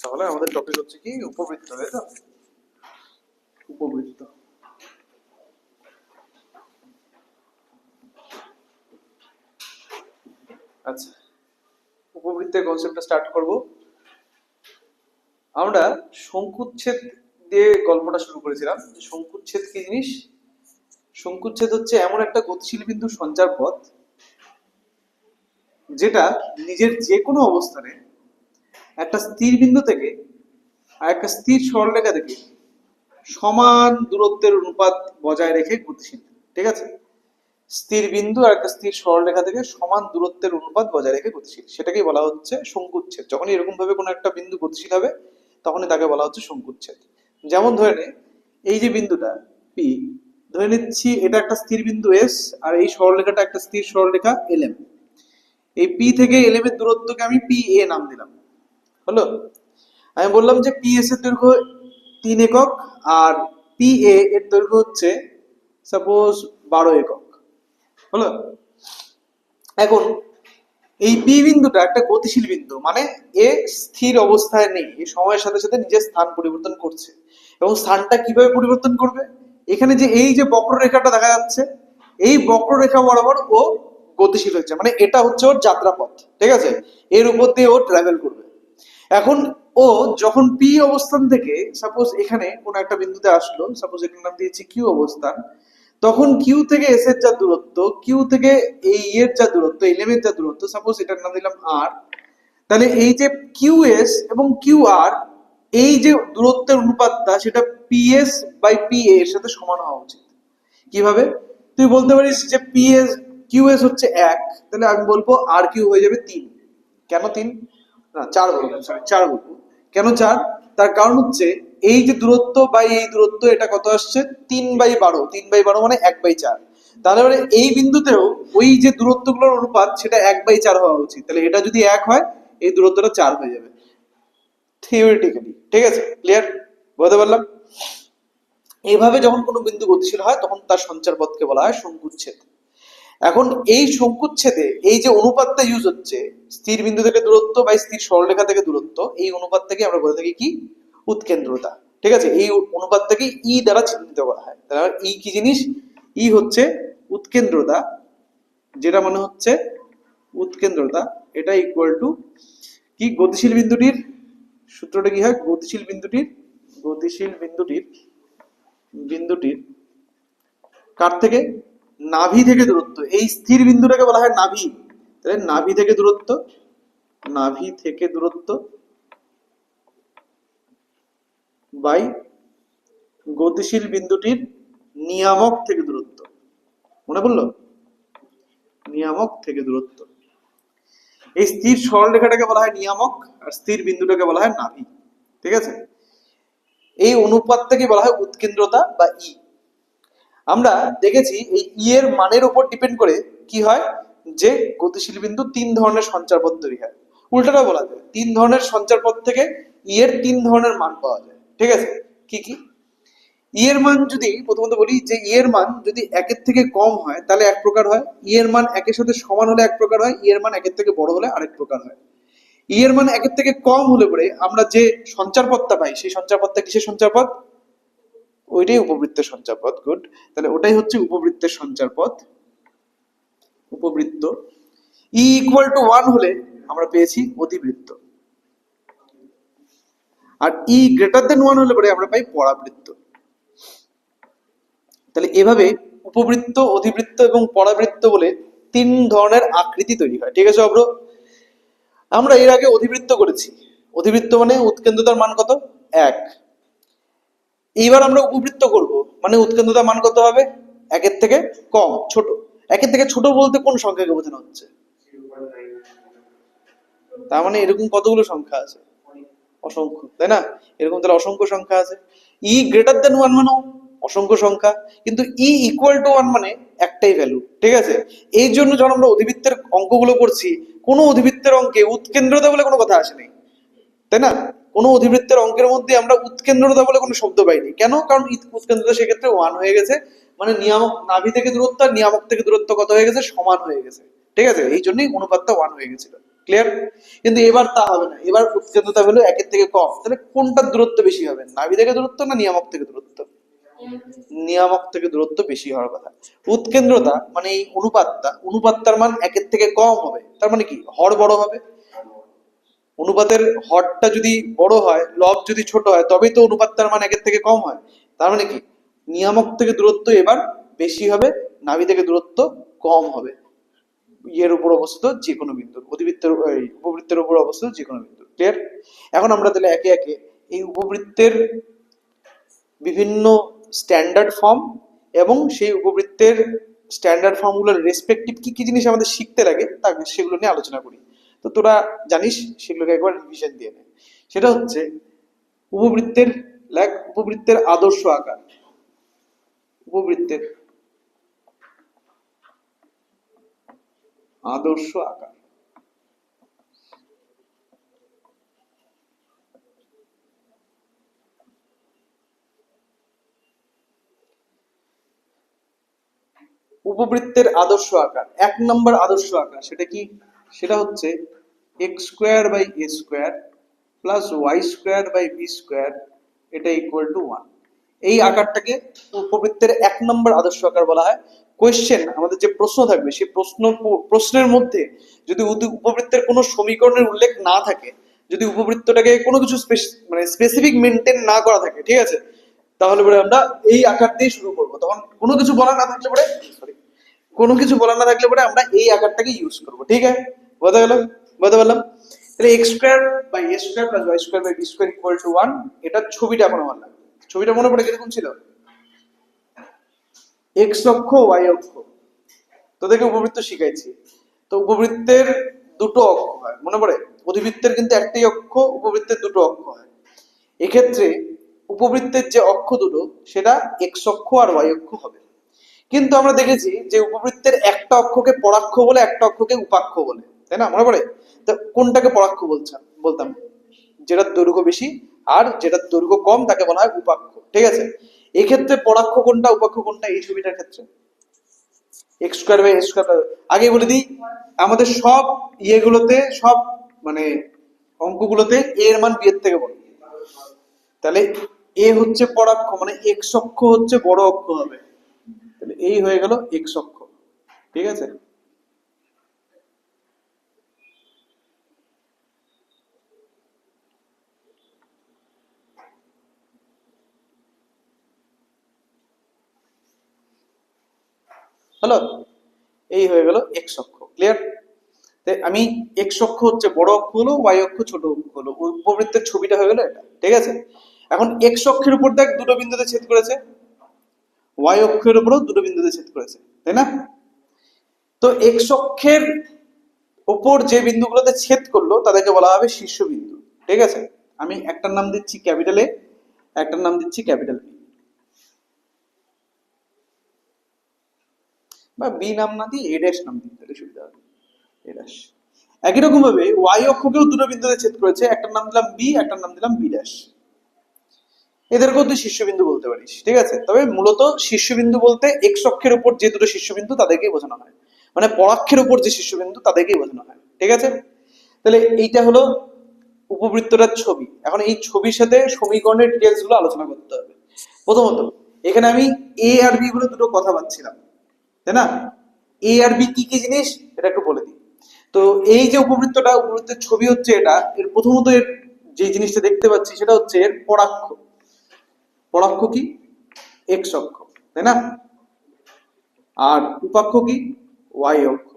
তাহলে আমাদের টপিক হচ্ছে কি উপবৃত্ত, তাই তো? উপবৃত্ত। আচ্ছা, উপবৃত্তের কনসেপ্টটা স্টার্ট করব। আমরা শঙ্কুচ্ছেদ দিয়ে গল্পটা শুরু করেছিলাম। শঙ্কুচ্ছেদ কি জিনিস? শঙ্কুচ্ছেদ হচ্ছে এমন একটা গতিশীল বিন্দুর সঞ্চার পথ যেটা নিজের যে কোনো অবস্থানে একটা স্থির বিন্দু থেকে আর একটা স্থির সরলরেখা থেকে সমান দূরত্বের অনুপাত বজায় রেখে গতিশীল। ঠিক আছে? স্থির বিন্দু আর একটা স্থির সরলরেখা থেকে সমান দূরত্বের অনুপাত বজায় রেখে গতিশীল, সেটাকেই বলা হচ্ছে শঙ্কুচ্ছেদ। যখনই এরকম ভাবে কোনো একটা বিন্দু গতিশীল হবে তখনই তাকে বলা হচ্ছে শঙ্কুচ্ছেদ। যেমন ধরে নে, এই যে বিন্দুটা পি, ধরে নিচ্ছি এটা একটা স্থির বিন্দু এস, আর এই সরলরেখাটা একটা স্থির সরলরেখা এল এম। এই পি থেকে এল এম এর দূরত্বকে আমি পি এ নাম দিলাম। হলো? আমি বললাম যে পি এস এর দৈর্ঘ্য 3 একক, আর পি এ এর দৈর্ঘ্য হচ্ছে সাপোজ 12 একক। হলো? এখন এই পি বিন্দুটা একটা গতিশীল বিন্দু, মানে এ স্থির অবস্থায় নেই, এ সময়ের সাথে সাথে নিজের স্থান পরিবর্তন করছে। এবং স্থানটা কিভাবে পরিবর্তন করবে? এখানে যে এই যে বক্ররেখাটা দেখা যাচ্ছে, এই বক্ররেখা বরাবর ও গতিশীল হচ্ছে, মানে এটা হচ্ছে ওর যাত্রাপথ। ঠিক আছে? এর উপর দিয়ে ও ট্রাভেল করবে। এখন ও যখন পি অবস্থান থেকে সাপোজ এখানে কোন একটা বিন্দুতে আসলো, সাপোজ এটার নাম দিয়েছি কিউ অবস্থান, তখন কিউ থেকে এস এর যা দূরত্ব, কিউ থেকে এই এর যা দূরত্ব, এল এম এর যা দূরত্ব, সাপোজ এটার নাম দিলাম আর। তাহলে এই যে কিউ এস এবং কিউ আর, এই যে দূরত্বের অনুপাতটা সেটা P S by P A এর সাথে সমান হওয়া উচিত। কিভাবে? তুই বলতে পারিস যে পি এস কিউ এস হচ্ছে 1, তাহলে আমি বলবো আর কিউ হয়ে যাবে 3। কেন 3? না 4 বলবো, সরি 4 বলবো। কেন 4? তার কারণ হচ্ছে এই যে দূরত্ব বাই এই দূরত্ব, এটা কত আসছে? 3/12। 3/12 মানে 1/4। তাহলে মানে এই বিন্দুতেও ওই যে দূরত্বগুলোর অনুপাত সেটা 1/4 হওয়া উচিত। তাহলে এটা যদি 1 হয়, এই দূরত্বটা 4 হয়ে যাবে থিওরিটিক্যালি। ঠিক আছে? ক্লিয়ার? বলতে পারলাম? এইভাবে যখন কোনো বিন্দু গতিশীল হয় তখন তার সঞ্চার পথকে বলা হয় শঙ্কুচ্ছেদ। এখন এই শঙ্কুচ্ছেদে এই যে অনুপাতটা ইউজ হচ্ছে, স্থির বিন্দু থেকে দূরত্ব বা স্থির সরলরেখা থেকে দূরত্ব, এই অনুপাত থেকে আমরা বলে থাকি কি? উৎকেন্দ্রতা। ঠিক আছে? এই অনুপাতটাকে ই দ্বারা চিহ্নিত করা হয়। তাহলে ই কি জিনিস? ই হচ্ছে উৎকেন্দ্রতা, যেটা মানে হচ্ছে উৎকেন্দ্রতা। এটা ইকুয়াল টু কি? গতিশীল বিন্দুটির সূত্রটা কি হয়? গতিশীল বিন্দুটির কার থেকে? নাভি থেকে দূরত্ব। এই স্থির বিন্দুটাকে বলা হয় নাভি। তাহলে নাভি থেকে দূরত্ব বাই গতিশীল বিন্দুটির নিয়ামক থেকে দূরত্ব। মনে পড়লো? নিয়ামক থেকে দূরত্ব। এই স্থির সরলরেখাটাকে বলা হয় নিয়ামক, আর স্থির বিন্দুটাকে বলা হয় নাভি। ঠিক আছে? এই অনুপাতটাকে বলা হয় উৎকেন্দ্রতা বা ই। আমরা দেখেছি এই ই এর মানের উপর ডিপেন্ড করে কি হয়, যে গতিশীল বিন্দু 3 ধরনের সঞ্চারপথ তৈরি হয়। উল্টাটা বলা যায়, 3 ধরনের সঞ্চারপথ থেকে ই এর 3 ধরনের মান পাওয়া যায়। ঠিক আছে? কি কি? ই এর মান যদি প্রথমত বলি, যে ই এর মান যদি 1-এর থেকে কম হয় তাহলে এক প্রকার হয়, ই এর মান 1-এর সাথে সমান হলে এক প্রকার হয়, ই এর মান 1-এর থেকে বড় হলে আরেক প্রকার হয়। ই এর মান 1-এর থেকে কম হলে পরে আমরা যে সঞ্চারপথটা পাই, সেই সঞ্চারপথটা কিসের সঞ্চারপথ? ওইটাই উপবৃত্তের সঞ্চারপথ। গুড। তাহলে ওটাই হচ্ছে উপবৃত্তের সঞ্চারপথ, উপবৃত্ত। ই ইকুয়াল টু 1 হলে আমরা পেয়েছি অধিবৃত্ত, আর ই গ্রেটার দেন 1 হলে পরে আমরা পাই পরাবৃত্ত। তাহলে এভাবে উপবৃত্ত, অধিবৃত্ত এবং পরাবৃত্ত বলে 3 ধরনের আকৃতি তৈরি হয়। ঠিক আছে অব্র? আমরা এর আগে অধিবৃত্ত করেছি। অধিবৃত্ত মানে উৎকেন্দ্রতার মান কত? 1। এইবার আমরা উপবৃত্ত করব, মানে উৎকেন্দ্রতার মান কত হবে? 1-এর থেকে কম, ছোট। 1-এর থেকে ছোট বলতে কোন সংখ্যাকে বোঝানো হচ্ছে? তার মানে এরকম কতগুলো সংখ্যা আছে? অসংখ্য, তাই না? এরকম তাহলে অসংখ্য সংখ্যা আছে। ই গ্রেটার দেন 1 মানে অসংখ্য সংখ্যা, কিন্তু ই ইকুয়াল টু 1 মানে একটাই ভ্যালু। ঠিক আছে? এই জন্য যখন আমরা অধিবৃত্তের অঙ্কগুলো করছি, কোনো অধিবৃত্তের অঙ্কে উৎকেন্দ্রতা বলে কোনো কথা আসেনি, তাই না? কোনো অধিবৃত্তের অঙ্কের মধ্যে আমরা উৎকেন্দ্রতা বলে কোনো শব্দ পাইনি। কেন? কারণ উৎকেন্দ্রতা সেক্ষেত্রে 1 হয়ে গেছে, মানে নিয়ামক নাভি থেকে দূরত্ব আর নিয়ামক থেকে দূরত্ব কত হয়ে গেছে? সমান হয়ে গেছে। ঠিক আছে? এই জন্যই অনুপাতটা 1 হয়ে গেছিল। ক্লিয়ার? কিন্তু এবার তা হবে না, এবার উৎকেন্দ্রতা হলো একের থেকে কম। তাহলে কোনটার দূরত্ব বেশি হবে, নাভি থেকে দূরত্ব না নিয়ামক থেকে দূরত্ব? নিয়ামক থেকে দূরত্ব বেশি হওয়ার কথা। উৎকেন্দ্রতা মানে এই অনুপাতটার মান একের থেকে কম হবে, তার মানে কি হর বড় হবে। অনুপাতের হরটা যদি বড় হয়, লব যদি ছোট হয়, তবেই তো অনুপাতটার মান একের থেকে কম হয়। তার মানে কি নিয়ামক থেকে দূরত্ব এবার বেশি হবে, নাভি থেকে দূরত্ব কম হবে। ইয়ের উপর অবস্থিত যে কোনো বিন্দু, অধিবৃত্তের উপবৃত্তের উপর অবস্থিত যে কোনো বিন্দু। ক্লিয়ার? এখন আমরা তাহলে একে একে এই উপবৃত্তের বিভিন্ন স্ট্যান্ডার্ড ফর্ম এবং সেই উপবৃত্তের স্ট্যান্ডার্ড ফর্মগুলোর রেসপেক্টিভ কি কি জিনিস আমাদের শিখতে লাগে তা সেগুলো নিয়ে আলোচনা করি। তো তোরা জানিস, সেগুলোকে একবার রিভিশন দিয়ে নে। সেটা হচ্ছে উপবৃত্তের উপবৃত্তের আদর্শ আকার। উপবৃত্তের আদর্শ আকার। উপবৃত্তের আদর্শ আকার, এক নম্বর আদর্শ আকার সেটা কি? সেটা হচ্ছে x square by a square plus y square by b square, এটা ইকুয়াল টু 1। এই আকারটাকে উপবৃত্তের এক নম্বর আদর্শ আকার বলা হয়। কোয়েশ্চেন, আমাদের যে প্রশ্ন থাকবে সেই প্রশ্নের মধ্যে যদি উপবৃত্তের কোনো সমীকরণের উল্লেখ না থাকে, যদি উপবৃত্তটাকে কোনো কিছু মানে স্পেসিফিক মেনটেন না করা থাকে, ঠিক আছে, তাহলে পরে আমরা এই আকার দিয়ে শুরু করবো। তখন কোনো কিছু বলা না থাকলে পরে, সরি, কোনো কিছু বলা না থাকলে পরে আমরা এই আকারটাকে ইউজ করবো। ঠিক আছে, বোঝা গেল? বুঝতে পারলাম? তাহলে x square by a square plus y square by b square equal to 1, এটার ছবিটা এখন আমার লাগবে। ছবিটা মনে পড়ে কিরকম ছিল? এক্স অক্ষ ওয়াই অক্ষ, তোদেরকে উপবৃত্ত শিখাইছি। তো উপবৃত্তের দুটো অক্ষ হয়, মনে পড়ে? অধিবৃত্তের কিন্তু একটাই অক্ষ, উপবৃত্তের দুটো অক্ষ হয়। এক্ষেত্রে উপবৃত্তের যে অক্ষ দুটো সেটা এক্স অক্ষ আর ওয়াই অক্ষ হবে। কিন্তু আমরা দেখেছি যে উপবৃত্তের একটা অক্ষকে পরাক্ষ বলে, একটা অক্ষকে উপাক্ষ বলে, তাই না? মনে পড়ে? তো কোনটাকে পরাক্ষ বলতাম? যেটার দৈর্ঘ্য বেশি আর যেটার দৈর্ঘ্য কম তাকে বলা হয় উপাক্ষ। ঠিক আছে, এক্ষেত্রে পরাক্ষ কোনটা উপাক্ষ কোনটা এই ছবিটার ক্ষেত্রে? X square by x square. আগে বলে দিই, আমাদের সব ইয়েগুলোতে, সব মানে অঙ্কগুলোতে এর মান বি এর থেকে বড়। তাহলে এ হচ্ছে পরাক্ষ, মানে এক্স অক্ষ হচ্ছে বড় অক্ষ হবে। তাহলে এই হয়ে গেল এক্স অক্ষ। ঠিক আছে, হলো? এই হয়ে গেল এক্স অক্ষ। ক্লিয়ার? আমি এক্স অক্ষ হচ্ছে বড় অক্ষ হলো, ওয়াই অক্ষ ছোট অক্ষ হলো, উপবৃত্তের ছবিটা হয়ে গেল এটা। ঠিক আছে, এখন এক্স অক্ষের উপর দেখ দুটো বিন্দুতে ছেদ করেছে, ওয়াই অক্ষের উপরও দুটো বিন্দুতে ছেদ করেছে, তাই না? তো এক্স অক্ষের উপর যে বিন্দুগুলোতে ছেদ করলো তাদেরকে বলা হবে শীর্ষবিন্দু। ঠিক আছে, আমি একটার নাম দিচ্ছি ক্যাপিটাল এ, একটার নাম দিচ্ছি ক্যাপিটাল বি, বা বি নাম না দিয়ে এ ড্যাশ নাম দিতে তাহলে সুবিধা হবে, এ ড্যাশ। একই রকম ভাবে ওয়াই অক্ষকেও দুটো বিন্দুতে ছেদ করেছে, একটার নাম দিলাম বি, একটার নাম দিলাম বি ড্যাশ। এদেরকেও তুই শীর্ষবিন্দু বলতে পারিস। ঠিক আছে, তবে মূলত শীর্ষবিন্দু বলতে এক্স অক্ষের উপর যে দুটো শীর্ষবিন্দু তাদেরকেই বোঝানো হয়, মানে পরাক্ষের উপর যে শীর্ষবিন্দু তাদেরকেই বোঝানো হয়। ঠিক আছে, তাহলে এইটা হলো উপবৃত্তটার ছবি। এখন এই ছবির সাথে সমীকরণের ডিটেলস গুলো আলোচনা করতে হবে। প্রথমত এখানে আমি এ আর বি বলে দুটো কথা পাচ্ছিলাম, তাই না? এ আর বি কি কি জিনিস এটা একটু বলে দিই। তো এই যে উপবৃত্তটা, উপবৃত্তের ছবি হচ্ছে এটা, এর প্রথমত এর যে জিনিসটা দেখতে পাচ্ছি সেটা হচ্ছে এর পরাক্ষ। পরাক্ষ কি? এক্স অক্ষ, তাই না? আর উপাক্ষ কি? ওয়াই অক্ষ।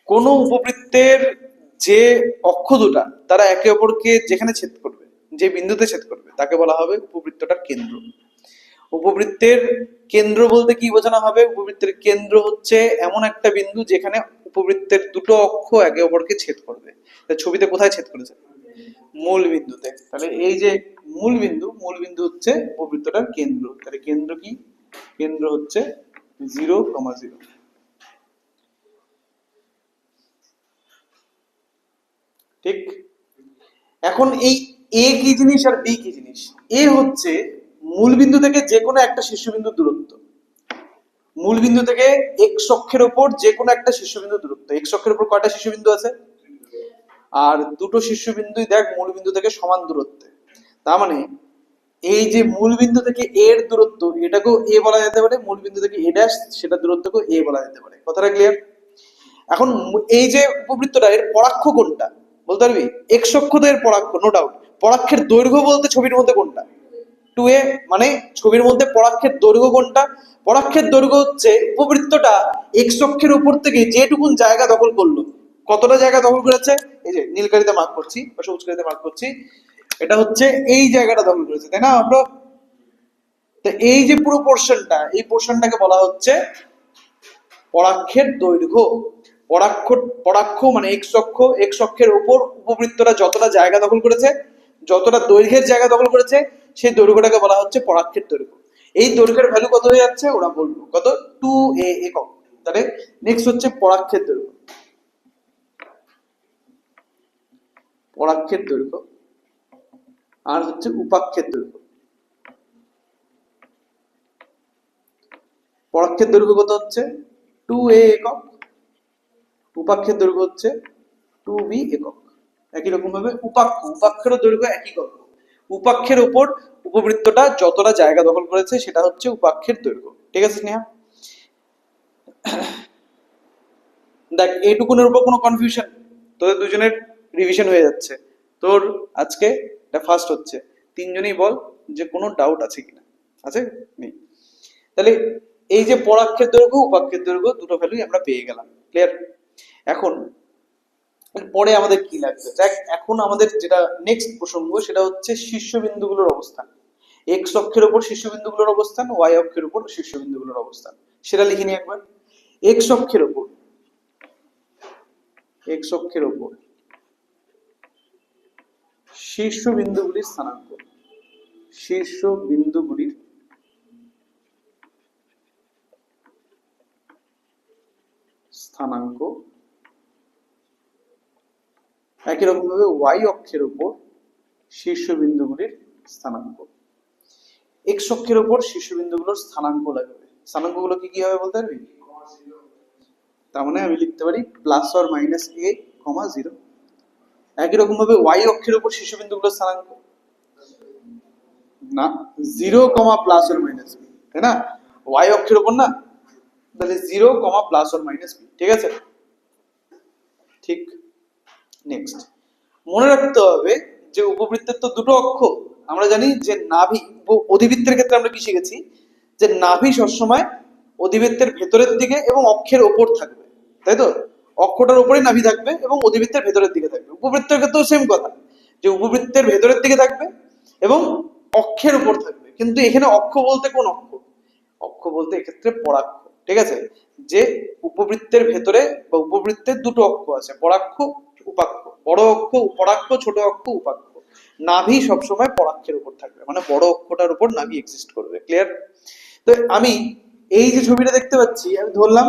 কোন উপবৃত্তের যে অক্ষ দুটা তারা একে অপরকে যেখানে ছেদ করবে, যে বিন্দুতে ছেদ করবে, তাকে বলা হবে উপবৃত্তটার কেন্দ্র। উপবৃত্তের কেন্দ্র বলতে কি বোঝানো হবে? উপবৃত্তের কেন্দ্র হচ্ছে এমন একটা বিন্দু যেখানে উপবৃত্তের দুটো অক্ষ একে অপরকে ছেদ করবে। ছবিতে কোথায় ছেদ করেছে? মূল বিন্দুতে। তাহলে এই যে মূল বিন্দু, মূল বিন্দু হচ্ছে উপবৃত্তটার কেন্দ্র। তাহলে কেন্দ্র কি? কেন্দ্র হচ্ছে 0,0। ঠিক, এখন এই এ কি জিনিস আর বি কি জিনিস? এ হচ্ছে মূলবিন্দু থেকে যে কোনো একটা শীর্ষবিন্দু দূরত্ব, মূলবিন্দু থেকে এক্স অক্ষের উপর যে কোনো একটা শীর্ষবিন্দু দূরত্ব, এক্স অক্ষের উপর কয়টা শীর্ষবিন্দু আছে? আর দুটো শীর্ষবিন্দুই দেখ মূলবিন্দু থেকে সমান দূরত্বে। তার মানে এই যে মূলবিন্দু থেকে এর দূরত্ব, এটাকেও এ বলা যেতে পারে, মূলবিন্দু থেকে এ ড্যাশ সেটা দূরত্বকেও এ বলা যেতে পারে। কথাটা ক্লিয়ার? এখন এই যে উপবৃত্তটা, এর পরাক্ষ কোনটা বলতে পারবি? এক্স অক্ষ তো এর পরাক্ষ, নো ডাউট। পরাক্ষের দৈর্ঘ্য বলতে ছবির মধ্যে কোনটা? 2a। মানে ছবির মধ্যে পরাক্ষের দৈর্ঘ্য কোনটা? পরাক্ষের দৈর্ঘ্য হচ্ছে উপবৃত্তটা এক্স অক্ষের উপর থেকে যেটুকুন জায়গা দখল করলো। কতটা জায়গা দখল করেছে? এই যে নীলকালিতে মার্ক করছি বা সবুজ কালিতে মার্ক করছি, এটা হচ্ছে এই জায়গাটা দখল করেছে, তাই না আমরা? তো এই যে পুরো পোর্শনটা, এই পোর্শনটাকে বলা হচ্ছে পরাক্ষের দৈর্ঘ্য। পরাক্ষ, পরাক্ষ মানে এক্স অক্ষ, এক্স অক্ষের উপর উপবৃত্তটা যতটা জায়গা দখল করেছে, যতটা দৈর্ঘ্যের জায়গা দখল করেছে, সেই দৈর্ঘ্যটাকে বলা হচ্ছে পরাক্ষের দৈর্ঘ্য। এই দৈর্ঘ্যের ভ্যালু কত হয়ে যাচ্ছে ওরা বলবো, কত? 2a একক। তাহলে নেক্সট হচ্ছে পরাক্ষের দৈর্ঘ্য। পরাক্ষের দৈর্ঘ্য আর হচ্ছে উপাক্ষের দৈর্ঘ্য। পরাক্ষের দৈর্ঘ্য কত হচ্ছে? 2a একক। উপাক্ষের দৈর্ঘ্য হচ্ছে 2b একক। একই রকম ভাবে উপাক্ষ, উপাক্ষেরও দৈর্ঘ্য একই কত? উপাক্ষের উপর উপবৃত্তটা যতটা জায়গা দখল করেছে সেটা হচ্ছে উপাক্ষের দৈর্ঘ্য। ঠিক আছে স্নেহা? দেখ এইটুকুনের উপর কোনো কনফিউশন? তোদের দুজনের রিভিশন হয়ে যাচ্ছে। তোর আজকে এটা ফার্স্ট হচ্ছে, তিনজনেই বল যে কোনো ডাউট আছে কিনা। আছে? নেই? তাহলে এই যে পরাক্ষের দৈর্ঘ্য উপাক্ষের দৈর্ঘ্য দুটো ভ্যালুই আমরা পেয়ে গেলাম। ক্লিয়ার? এখন পরে আমাদের কি লাগবে দেখ, এখন আমাদের যেটা নেক্সট প্রসঙ্গ সেটা হচ্ছে শীর্ষবিন্দুগুলোর অবস্থান। এক্স অক্ষের উপর শীর্ষবিন্দুগুলোর অবস্থান, ওয়াই অক্ষের উপর শীর্ষবিন্দুগুলোর অবস্থান, সেটা লিখে নি একবার। এক্স অক্ষের উপর, এক্স অক্ষের উপর শীর্ষবিন্দুগুলির স্থানাঙ্ক, শীর্ষবিন্দুগুলির স্থানাঙ্ক। একই রকম ভাবে ওয়াই অক্ষের উপর শীর্ষবিন্দুগুলির স্থানাঙ্ক। এক্স অক্ষের উপর শীর্ষবিন্দুগুলোর স্থানাঙ্ক লাগবে। স্থানাঙ্কগুলো কি কি হবে বলতে পারবি? তার মানে আমি লিখতে পারি প্লাস অর মাইনাস a, 0। একই রকম ভাবে ওয়াই অক্ষের উপর শীর্ষবিন্দুগুলোর স্থানাঙ্ক না, 0, প্লাস অর মাইনাস b, তাই না? ওয়াই অক্ষের উপর না, তাহলে 0, প্লাস অর মাইনাস b। ঠিক আছে? ঠিক। নেক্সট মনে রাখতে হবে যে উপবৃত্তের তো দুটো অক্ষ। আমরা জানি যে নাভি, অধিবৃত্তের ক্ষেত্রে আমরা কি শিখেছি? যে নাভি সবসময় অধিবৃত্তের ভেতরের দিকে এবং অক্ষের ওপর থাকবে, তাই তো? অক্ষটার উপরে নাভি থাকবে এবং অধিবৃত্তের ভেতরের দিকে থাকবে। উপবৃত্তের ক্ষেত্রেও সেম কথা, যে উপবৃত্তের ভেতরের দিকে থাকবে এবং অক্ষের উপর থাকবে। কিন্তু এখানে অক্ষ বলতে কোন অক্ষ? অক্ষ বলতে এক্ষেত্রে পরাক্ষ। ঠিক আছে? যে উপবৃত্তের ভেতরে বা উপবৃত্তের দুটো অক্ষ আছে, পরাক্ষ উপাক্ষ। বড় অক্ষ পরাক্ষ, ছোট অক্ষ উপাক্ষ। নাভি সবসময় পরাক্ষের উপর থাকবে, মানে বড় অক্ষটার উপর নাভি এক্সিস্ট করবে। ক্লিয়ার? তো আমি এই যে ছবিটা দেখতে পাচ্ছি, আমি ধরলাম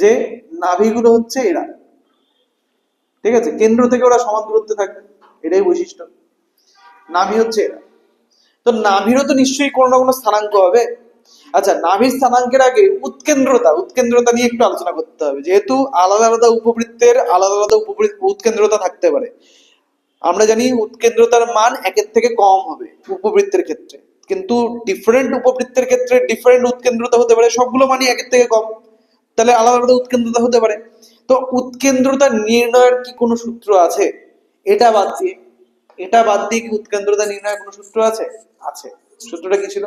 যে নাভিগুলো হচ্ছে এরা। ঠিক আছে? কেন্দ্র থেকে ওরা সমান দূরত্বে থাকবে, এটাই বৈশিষ্ট্য। নাভি হচ্ছে এরা। তো নাভিরও তো নিশ্চয়ই কোনো না কোনো স্থানাঙ্ক হবে। আচ্ছা, নাভির স্থানাঙ্কের আগে উৎকেন্দ্রতা, উৎকেন্দ্রতা নিয়ে একটু আলোচনা করতে হবে, যেহেতু আলাদা আলাদা উপবৃত্তের আলাদা আলাদা উৎকেন্দ্রতা থাকতে পারে। আমরা জানি উৎকেন্দ্রতার মান একের থেকে কম হবে উপবৃত্তের ক্ষেত্রে, কিন্তু ডিফারেন্ট উপবৃত্তের ক্ষেত্রে ডিফারেন্ট উৎকেন্দ্রতা হতে পারে, সবগুলো মানই একের থেকে কম, তাহলে আলাদা আলাদা উৎকেন্দ্রতা হতে পারে। তো উৎকেন্দ্রতা নির্ণয়ের কি কোনো সূত্র আছে? এটা বাদ দিয়ে, এটা বাদ দিয়ে কি উৎকেন্দ্রতা নির্ণয়ের কোনো সূত্র আছে? আছে। সূত্রটা কি ছিল?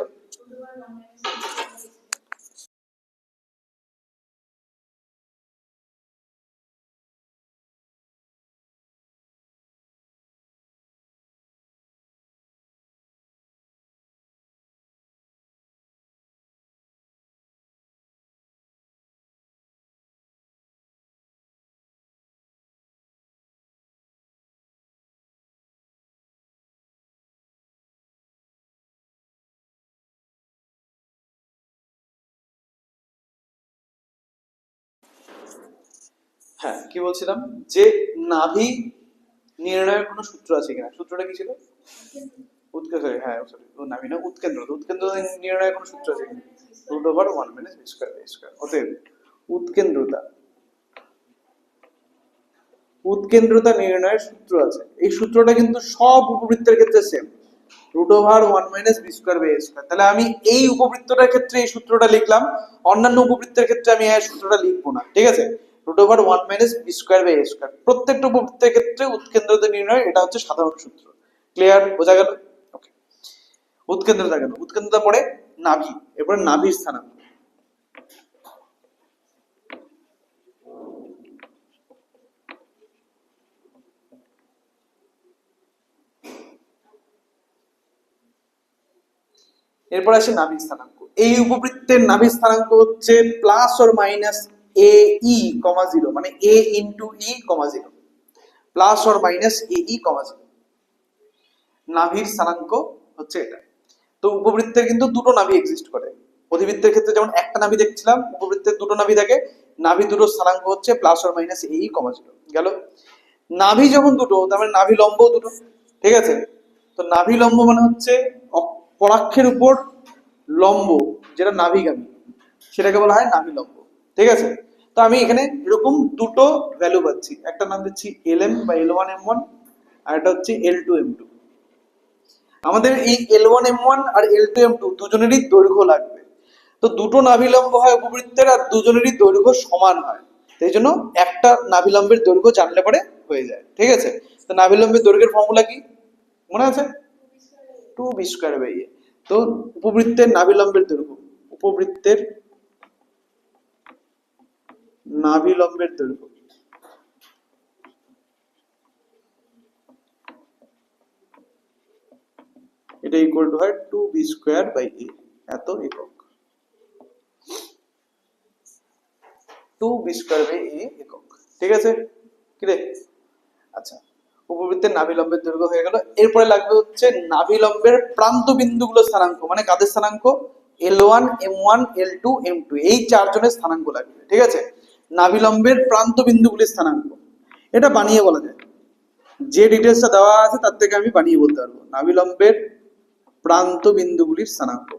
হ্যাঁ, কি বলছিলাম, যে নাভি নির্ণয়ের কোনো সূত্র আছে কিনা। সূত্রটা কি ছিল? সরি হ্যাঁ সরি নাভি না উৎকেন্দ্র নির্ণয়ের কোনো সূত্র আছে কি root over 1 minus B square by square অতএব উৎকেন্দ্রতা উৎকেন্দ্রতা নির্ণয়ের সূত্র আছে এই সূত্রটা কিন্তু সব উপবৃত্তের ক্ষেত্রে same root over 1 minus B square by square তাহলে আমি এই উপবৃত্তটার ক্ষেত্রে এই সূত্রটা লিখলাম অন্যান্য উপবৃত্তের ক্ষেত্রে আমি এই সূত্রটা লিখবো না ঠিক আছে root over 1 minus B square by square প্রত্যেকটা উপবৃত্তের ক্ষেত্রে উৎকেন্দ্রতা নির্ণয় এটা হচ্ছে সাধারণ সূত্র ক্লিয়ার বোঝা গেল ওকে উৎকেন্দ্রতা গেল উৎকেন্দ্রতা পরে নাভি এরপর নাভির স্থানাঙ্ক এরপর আসে নাভি স্থানাঙ্ক এই উপবৃত্তের নাভি স্থানাঙ্ক হচ্ছে plus or minus a e comma 0 মানে a into e comma 0 plus or minus a e comma 0 নাভির স্থানাঙ্ক হচ্ছে এটা তো উপবৃত্তের কিন্তু দুটো নাভি এক্সিস্ট করে অধিবৃত্তের ক্ষেত্রে যেমন একটা নাভি দেখছিলাম উপবৃত্তের দুটো নাভি থাকে নাভি দুটো স্থানাঙ্ক হচ্ছে plus or minus a e comma 0 গেল নাভি যখন দুটো তার মানে নাভি লম্ব দুটো ঠিক আছে তো নাভি লম্ব মানে হচ্ছে পরাক্ষের উপর লম্ব যেটা নাভিগামী সেটাকে বলা হয় নাভি লম্ব ঠিক আছে তো আমি এখানে এরকম দুটো ভ্যালু পাচ্ছি একটা নাম দিচ্ছি lm বা l1m1 আর একটা হচ্ছে l2m2 আমাদের এই l1m1 আর l2m2 দুজনেরই দৈর্ঘ্য লাগবে তো দুটো নাভিলম্ব হয় উপবৃত্তের আর দুজনেরই দৈর্ঘ্য সমান হয় সেই জন্য একটা নাভিলম্বের দৈর্ঘ্য জানলে পরে হয়ে যায় ঠিক আছে তো নাভিলম্বের দৈর্ঘ্যের ফর্মুলা কি মনে আছে 2b স্কয়ার বাই a তো উপবৃত্তের নাভিলম্বের দৈর্ঘ্য উপবৃত্তের নাভিলম্বের দৈর্ঘ্য এটা ইকুয়াল টু হয় 2b স্কয়ার বাই a এত একক 2b স্কয়ার বাই a একক ঠিক আছে কি রে আচ্ছা উপবৃত্তের নাভিলম্বের দৈর্ঘ্য হয়ে গেল এরপরে লাগবে হচ্ছে নাভিলম্বের প্রান্ত বিন্দুগুলো স্থানাঙ্ক মানে কাদের স্থানাঙ্ক l1 m1 l2 m2 এই চারজনের স্থানাঙ্ক লাগবে ঠিক আছে নাভিলম্বের প্রান্ত বিন্দুগুলির স্থানাঙ্ক এটা বানিয়ে বলা যায় যে ডিটেইলসটা দেওয়া আছে তার থেকে আমি বানিয়ে বলতে পারবো নাভিলম্বের প্রান্ত বিন্দুগুলির স্থানাঙ্ক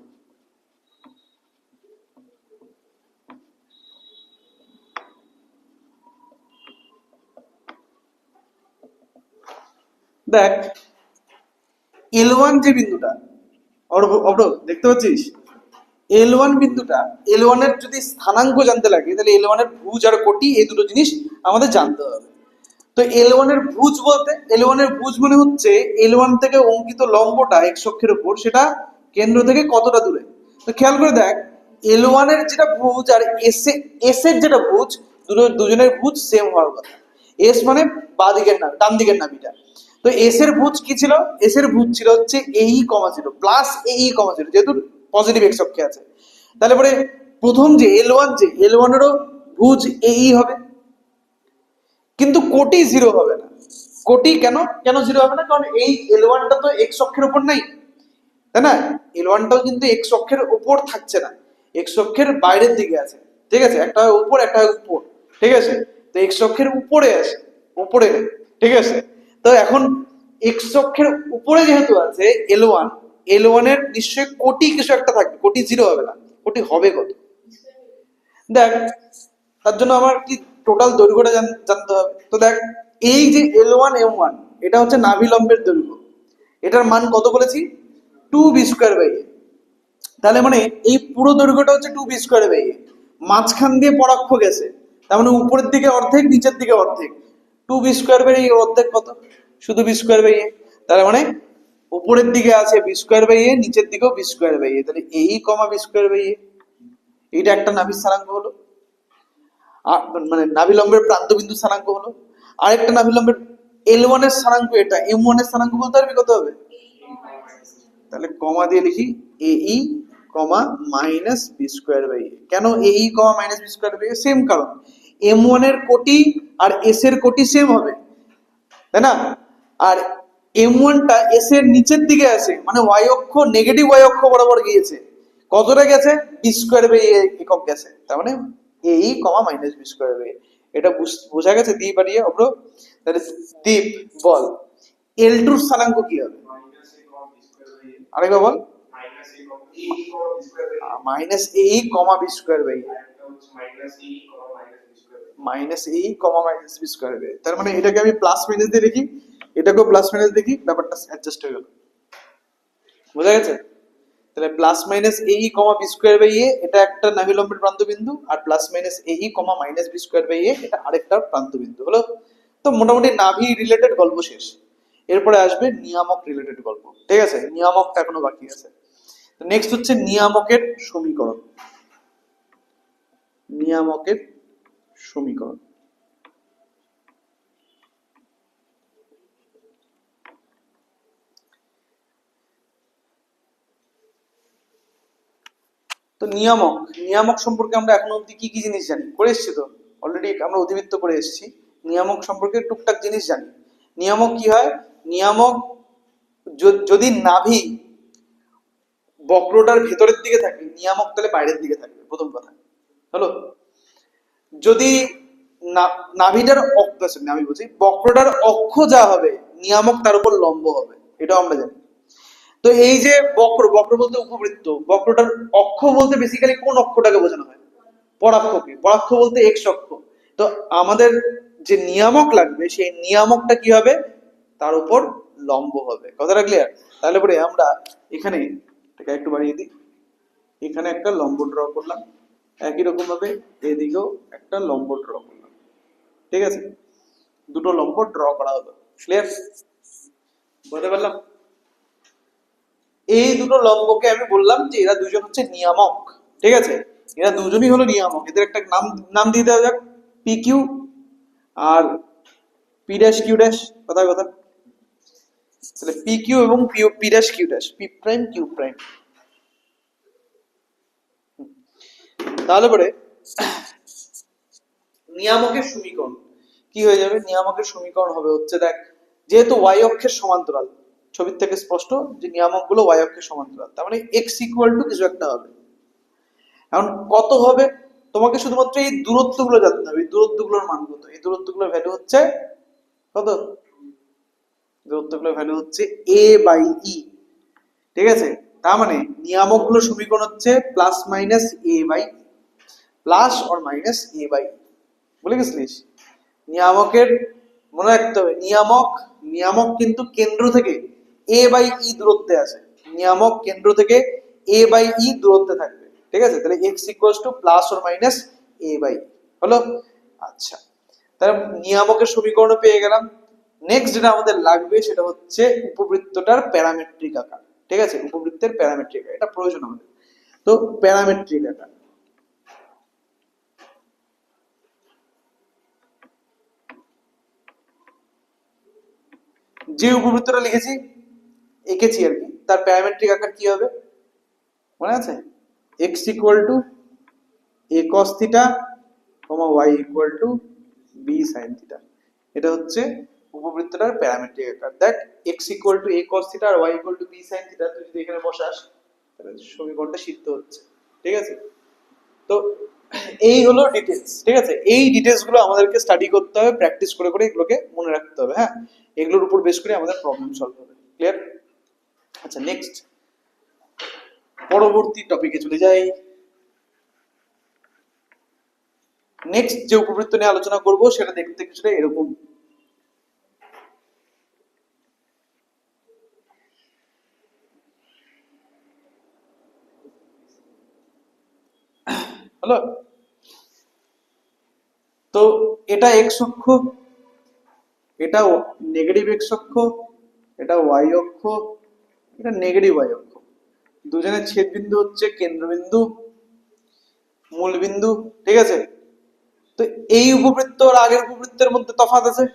দেখ L1 যে বিন্দুটা অবরোধ দেখতে পাচ্ছিস L1 বিন্দুটা L1 এর যদি স্থানাঙ্ক জানতে লাগে তাহলে L1 এর ভুজ আর কোটি এই দুটো জিনিস আমাদের জানতে হবে তো L1 এর ভুজ বলতে L1 এর ভুজ মানে হচ্ছে L1 থেকে অঙ্কিত লম্বটা x অক্ষের উপর সেটা কেন্দ্র থেকে কতটা দূরে তো খেয়াল করে দেখ L1 এর যেটা ভুজ আর S এর যেটা ভুজ দুজনের ভুজ সেম হওয়ার কথা S মানে বাঁ দিকের নাভি ডান দিকের নাভিটা তো S এর ভুজ কি ছিল S এর ভুজ ছিল হচ্ছে AE, 0 প্লাস AE, 0 যেহেতু পজিটিভ x অক্ষে আছে তাহলে পরে প্রথম যে L1 যে L1 এরও ভুজ AE হবে কিন্তু কোটি 0 হবে না কোটি কেন কেন 0 হবে না কারণ এই L1 টা তো x অক্ষের উপর নাই তাই না L1 টাও কিন্তু x অক্ষের উপর থাকছে না x অক্ষের বাইরের দিকে আছে ঠিক আছে একটা হয় উপর একটা হয় উপর ঠিক আছে তো x অক্ষের উপরে আছে উপরে ঠিক আছে তো এখন x অক্ষের উপরে যেহেতু আছে L1 এর নিশ্চয়ই কোটি কিছু একটা থাকবে কোটি 0 হবে না কোটি হবে কত দেখ তার জন্য আমার কি টোটাল দৈর্ঘ্যটা জানতে হবে তো দেখ এই যে L1 M1 এটা হচ্ছে নাভিলম্বের দৈর্ঘ্য এটার মান কত বলেছি 2b স্কয়ার বাই a তাহলে মানে এই পুরো দৈর্ঘ্যটা হচ্ছে 2b স্কয়ার বাই a মাঝখান দিয়ে পরাক্ষ গেছে তার মানে উপরের দিকে অর্ধেক নিচের দিকে অর্ধেক 2b স্কয়ার বাই a অর্ধেক কত শুধু b স্কয়ার বাই a তাহলে মানে উপরের দিকে আছে b স্কয়ার বাই a নিচের দিকেও b স্কয়ার বাই a তাহলে AE, b square by a এটা একটা নাভির স্থানাঙ্ক হলো মানে নাভিলম্বের প্রান্তবিন্দু স্থানাঙ্ক হলো আরেকটা নাভিলম্বের L1 এর স্থানাঙ্ক এটা M1 এর স্থানাঙ্ক বলতে পারবি কত হবে তাহলে কমা দিয়ে লিখি AE, minus b square by a কেন AE, minus b square by a same কারণ M1 এর কোটি আর S এর কোটি সেম হবে তাই না আর M1 টা S এর নিচের দিকে আছে মানে y অক্ষ নেগেটিভ y অক্ষ বরাবর গিয়েছে কতটা গেছে b স্কয়ার বাই a একক গেছে তার মানে AE, minus b square by a এটা বোঝা গেছে দ্বীপ আর তাহলে দ্বীপ বল L2 এর স্থানাঙ্ক কি হবে আরেকবার বল। Minus a comma b square by minus a comma minus b square by, তার মানে এটাকে আমি প্লাস মাইনাস দিয়ে দেখি, এটাকেও প্লাস মাইনাস দেখি, ব্যাপারটা অ্যাডজাস্ট হয়ে গেল। বোঝা গেছে? তাহলে plus minus a comma b square by a এটা একটা নাভিলম্বের প্রান্তবিন্দু, আর plus minus a comma minus b square by a এটা আরেকটা প্রান্তবিন্দু হলো। তো মোটামুটি নাভি রিলেটেড গল্প শেষ। এরপরে আসবে নিয়ামক রিলেটেড গল্প, ঠিক আছে? নিয়ামকটা এখনো বাকি আছে। তো নেক্সট হচ্ছে নিয়ামকের সমীকরণ। নিয়ামকের সমীকরণ। তো নিয়ামক, নিয়ামক সম্পর্কে আমরা এখনো অবধি কি কি জিনিস জানি? করে এসছি তো অলরেডি, আমরা অধিবৃত্ত করে এসেছি। নিয়ামক সম্পর্কে টুকটাক জিনিস জানি। নিয়ামক কি হয়? নিয়ামক যদি নাভি বক্রটার ভেতরের দিকে থাকে, নিয়ামক তাহলে বাইরের দিকে থাকবে, প্রথম কথা হলো। যদি নাভিটার অক্ষ, আমি বলছি বক্রটার অক্ষ যা হবে, নিয়ামক তার উপর লম্ব হবে, এটাও আমরা জানি। তো এই যে বক্র, বক্র বলতে উপবৃত্ত, বক্রটার অক্ষ বলতে বেসিক্যালি কোন অক্ষটাকে বোঝানো হয়? পরাক্ষকে। পরাক্ষ বলতে এক্স অক্ষ। তো আমাদের যে নিয়ামক লাগবে, সেই নিয়ামকটা কি হবে? তার উপর লম্ব হবে। কথাটা ক্লিয়ার? তাহলে পরে আমরা এখানে এটাকে একটু বাড়িয়ে দিই, এখানে একটা লম্ব ড্র করলাম, একই রকম ভাবে এদিকেও একটা লম্ব ড্র করলাম, ঠিক আছে? দুটো লম্ব ড্র করা হলো। ক্লিয়ার? বুঝতে পারলাম? এই দুটো লম্বকে আমি বললাম যে এরা দুজন হচ্ছে নিয়ামক, ঠিক আছে? এরা দুজনই হলো নিয়ামক। এদের একটা নাম নাম দিয়ে দেওয়া যাক, পি কিউ আর পি ড্যাশ কিউ ড্যাশ। কথা কথা, তাহলে পি কিউ এবং P dash Q dash, P prime Q prime. তাহলে পরে নিয়ামকের সমীকরণ কি হয়ে যাবে? নিয়ামকের সমীকরণ হবে হচ্ছে, দেখ, যেহেতু ওয়াই অক্ষের সমান্তরাল, ছবির থেকে স্পষ্ট যে নিয়ামক গুলো ওয়াই অক্ষের সমান্তরাল, তার মানে এক্স ইকুয়াল টু কিছু একটা হবে। এখন কত হবে? তোমাকে শুধুমাত্র এই দূরত্ব গুলো জানতে হবে। এই দূরত্ব গুলোর মান কত? এই দূরত্ব গুলোর ভ্যালু হচ্ছে কত? দূরত্ব গুলোর ভ্যালু হচ্ছে এ বাই ই, ঠিক আছে? তার মানে নিয়ামক গুলোর সমীকরণ হচ্ছে plus minus a by, plus or minus a by. বলে গেছিলিস? নিয়ামকের মনে রাখতে হবে, নিয়ামক, নিয়ামক কিন্তু কেন্দ্র থেকে এ বাই ই দূরত্বে আছে। নিয়ামক কেন্দ্র থেকে এ বাই ই দূরত্বে থাকবে, ঠিক আছে? তাহলে x equals to plus or minus a by, হলো? আচ্ছা, তাহলে নিয়ামকের সমীকরণ পেয়ে গেলাম। নেক্সট যেটা আমাদের লাগবে সেটা হচ্ছে উপবৃত্তটার প্যারামেট্রিক আকার, ঠিক আছে? উপবৃত্তের প্যারামেট্রিক আকার, এটা প্রয়োজন আমাদের। তো প্যারামেট্রিক আকার, যে উপবৃত্তটা লিখেছি, এঁকেছি আর কি, তার প্যারামেট্রিক আকার কি হবে মনে আছে? X equal to a cos theta comma y equal to b sine theta. এটা হচ্ছে উপবৃত্তটার প্যারামেট্রিক আকার। দেখ, x equal to a cos theta আর y equal to b sine theta, তুই যদি এখানে বসাস তাহলে সমীকরণটা সিদ্ধ হচ্ছে, ঠিক আছে? তো এই হলো ডিটেলস, ঠিক আছে? এই ডিটেলস গুলো আমাদেরকে স্টাডি করতে হবে, প্র্যাকটিস করে করে এগুলোকে মনে রাখতে হবে। হ্যাঁ, এগুলোর উপর বেস করে আমাদের প্রবলেম সলভ হবে। ক্লিয়ার? আচ্ছা, নেক্সট পরবর্তী টপিকে চলে যাই। নেক্সট যে উপবৃত্ত নিয়ে আলোচনা করব সেটা দেখতে কিছুটা এরকম। হলো? তো এটা এক্স অক্ষ, এটা নেগেটিভ এক্স অক্ষ, এটা ওয়াই অক্ষ, এটা নেগেটিভ ওয়াই অক্ষ। দুজনের ছেদ বিন্দু হচ্ছে কেন্দ্রবিন্দু, মূলবিন্দু, ঠিক আছে? তো এই উপবৃত্ত আর আগের উপবৃত্তের মধ্যে তফাৎ আছে।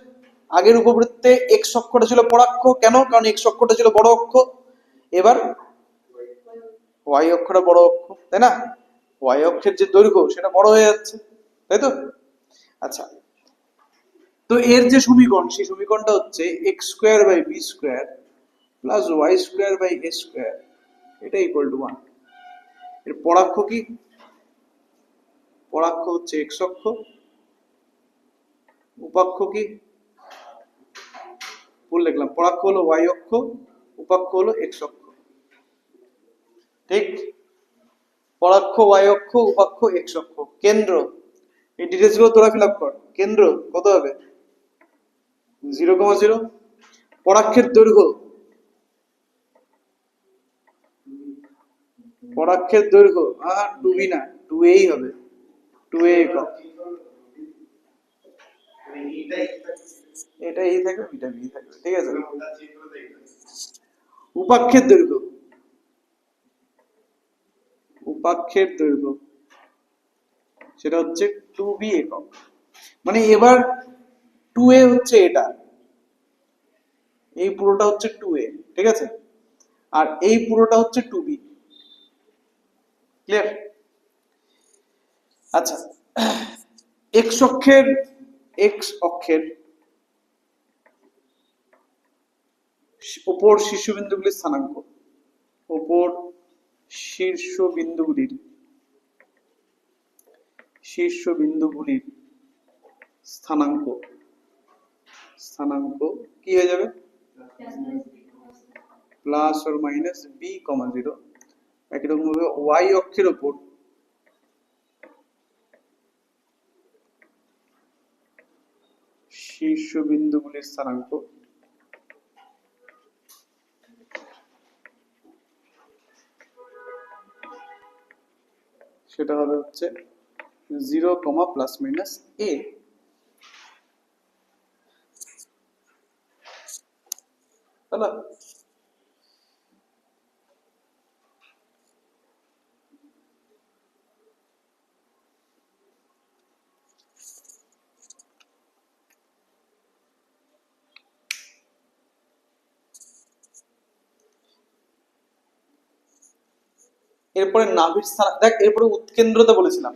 আগের উপবৃত্তে এক্স অক্ষটা ছিল পরাক্ষ, কেন? কারণ এক্স অক্ষটা ছিল বড় অক্ষ। এবার ওয়াই অক্ষটা বড় অক্ষ, তাই না? ওয়াই অক্ষের যে দৈর্ঘ্য সেটা বড় হয়ে যাচ্ছে, তাই তো? আচ্ছা, তো এর যে সমীকরণ, সেই সমীকরণটা হচ্ছে x square by b square plus y square by a square, এটা ইকুয়াল টু 1। এর পরাক্ষ কি? পরাক্ষ হচ্ছে এক্স অক্ষ, উপাক্ষ কি? ভুল লিখলাম, পরাক্ষ হলো ওয়াই অক্ষ, উপাক্ষ হলো এক্স অক্ষ। ঠিক? পরাক্ষ ওয়াই অক্ষ, উপাক্ষ এক্স অক্ষ, কেন্দ্র, এই ডিটেলস গুলো তোরা ফিল আপ কর। কেন্দ্র কত হবে? 0,0। পরাক্ষের দৈর্ঘ্য, পরাক্ষের দৈর্ঘ্য 2b না, 2a হবে, 2a একক। এটা এই থাকবে, এটা বি থাকবে, ঠিক আছে। উপাক্ষের দৈর্ঘ্য, উপাক্ষের দৈর্ঘ্য সেটা হচ্ছে 2b একক। মানে এবার 2a হচ্ছে এটা, এই পুরোটা হচ্ছে 2a, ঠিক আছে, আর এই পুরোটা হচ্ছে 2b। ক্লিয়ার? আচ্ছা, এক্স অক্ষের, এক্স অক্ষের উপর শীর্ষবিন্দুগুলির স্থানাঙ্ক, উপর শীর্ষবিন্দুগুলির, শীর্ষবিন্দুগুলির স্থানাঙ্ক, স্থানাঙ্ক কি হয়ে যাবে? প্লাস অর মাইনাস বি কমা 0। একই রকম ভাবে ওয়াই অক্ষের উপর শীর্ষবিন্দুগুলির স্থানাঙ্ক, সেটা হবে হচ্ছে 0, প্লাস মাইনাস এ। তাহলে এরপরে নাভির স্থান দেখ, এরপরে উৎকেন্দ্রতা বলেছিলাম,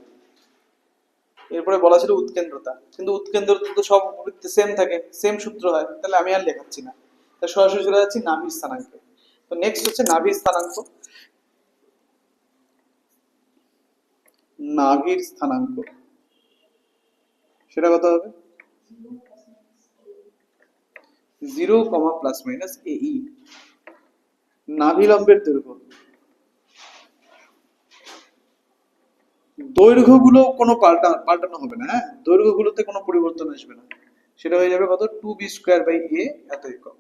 এরপরে বলা ছিল উৎকেন্দ্রতা, কিন্তু উৎকেন্দ্রতা তো সব সেম থাকে, সেম সূত্র হয়, তাহলে আমি আর লেখাচ্ছি না, তাই সরাসরি চলে যাচ্ছি নাভির স্থানাঙ্কে। তো নেক্সট হচ্ছে নাভির স্থানাঙ্ক, নাভির স্থানাঙ্ক সেটা কত হবে? 0, প্লাস মাইনাস এ ই। নাভিলম্বের দৈর্ঘ্য, দৈর্ঘ্যগুলো কোনো পাল্টানো হবে না, হ্যাঁ, দৈর্ঘ্যগুলোতে কোনো পরিবর্তন আসবে না, সেটা হয়ে যাবে কত? 2b² a এত একক।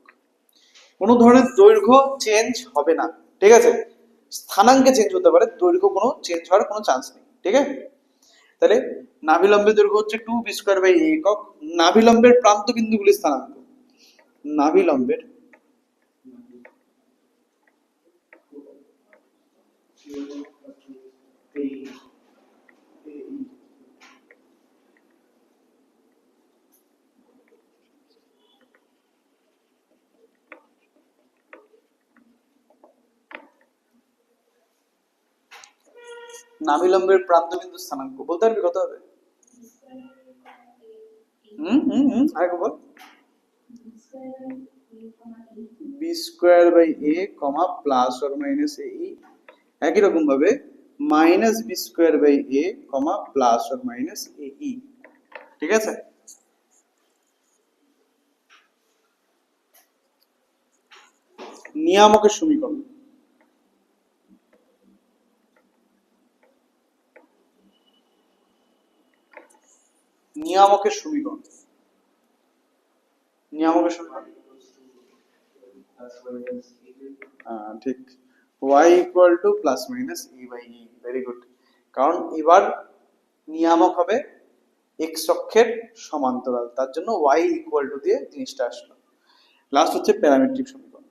কোনো ধরনের দৈর্ঘ্য চেঞ্জ হবে না, ঠিক আছে, স্থানাঙ্কে চেঞ্জ হতে পারে, দৈর্ঘ্য কোনো চেঞ্জ হওয়ার কোনো চান্স নেই, ঠিক আছে। তাহলে নাভিলম্বের দৈর্ঘ্য হচ্ছে 2b² a একক। নাভিলম্বের প্রান্ত বিন্দুগুলির স্থানাঙ্ক, নাভিলম্বের নাভিলম্বের প্রান্তবিন্দু স্থানাঙ্ক বলতে পারবি কত হবে? আরেকবার বল। b²a plus or minus a e. একই রকম ভাবে minus b²a plus or minus a e, ঠিক আছে। নিয়ামকের সমীকরণ, নিয়ামকের সমীকরণ, নিয়ামকের সমীকরণ ঠিক, y equal to plus minus e by e. Very good, কারণ এবার নিয়ামক হবে x অক্ষের সমান্তরাল, তার জন্য y ইকুয়াল টু দিয়ে জিনিসটা আসলো। লাস্ট হচ্ছে প্যারামেট্রিক সমীকরণ,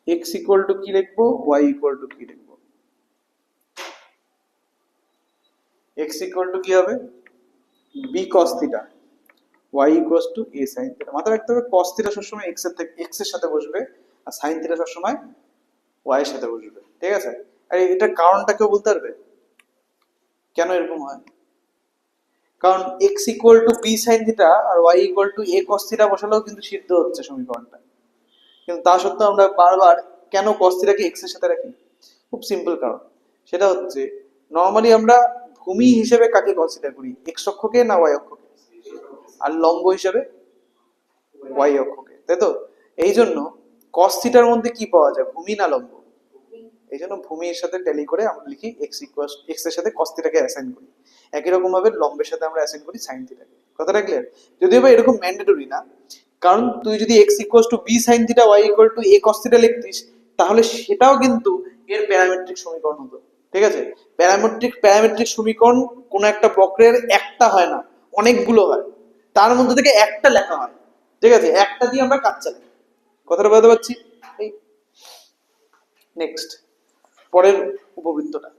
x ইকুয়াল টু কি লিখবো, y ইকুয়াল টু কি লিখবো? x ইকুয়াল টু কি হবে? b cos theta, y equal to a sin theta. মাথায় রাখতে হবে cos থিটা সবসময় x এর থেকে x এর সাথে বসবে, আর sin থিটা সবসময় y এর সাথে বসবে, ঠিক আছে। আর এটা কারণটা কেউ বলতে পারবে কেন এরকম হয়? কারণ x equal to b sin theta আর y equal to a cos theta বসালেও কিন্তু সিদ্ধ হচ্ছে সমীকরণটা, কিন্তু তা সত্ত্বেও আমরা বারবার কেন cos থিটাকে x এর সাথে রাখি? খুব সিম্পল কারণ, সেটা হচ্ছে নরমালি আমরা ভূমি হিসেবে কাকে কনসিডার করি, x অক্ষকে না y অক্ষকে? আর লম্ব হিসাবে ওয়াই অক্ষকে, তাই তো? এই জন্য কস থিটার মধ্যে কি পাওয়া যায়, ভূমি না লম্ব? এই জন্য ভূমির সাথে ট্যালি করে আমরা লিখি এক্স এর সাথে কস থিটাকে অ্যাসাইন করি, একই রকম ভাবে লম্বের সাথে আমরা অ্যাসাইন করি সাইন থিটাকে। কথাটা ক্লিয়ার? যদিও বা এরকম ম্যান্ডেটরি না, কারণ তুই যদি x equal to b sine theta y equal to a cos theta লিখতিস, তাহলে সেটাও কিন্তু এর প্যারামেট্রিক সমীকরণ হতো। ঠিক আছে? প্যারামেট্রিক সমীকরণ কোন একটা বক্রের একটা হয় না, অনেকগুলো হয়, তার মধ্যে থেকে একটা লেখা হয়। ঠিক আছে? একটা দিয়ে আমরা কাজ চালাই। কথাটা বলতে পারছি? এই নেক্সট পরের উপবৃত্তটা,